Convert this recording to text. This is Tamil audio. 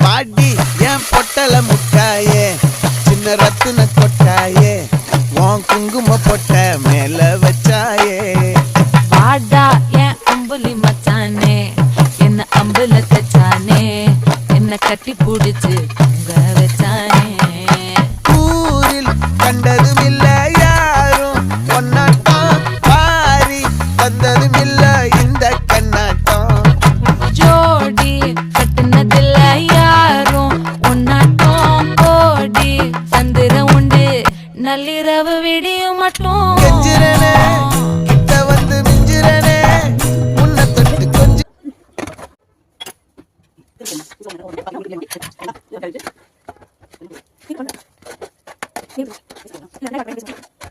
பாடி என் பொட்டல முட்டாயே சின்ன ரத்தின கொட்டாயே உன் குங்கும பொட்ட மேல வச்சாயே வாடா என் அம்புலி மச்சானே என்ன அம்புல தச்சானே என்ன கட்டி புடிச்சு தூங்க வச்சானே ஊரில் கண்டதும் இல்ல யாரும் பொன்னாட்டம் பாரி தந்ததும் இல்ல இந்த கண்ணாட்டம் ஜோடி கட்டுனதில்ல யாரும் உன்னாட்டம் கோடி சந்திர உண்டு நள்ளிரவு விடியும் மட்டும் கெஞ்சிரனே கிட்ட வந்து மிஞ்சிரனே உன்னை தொட்டு கொஞ்சம் Thank you.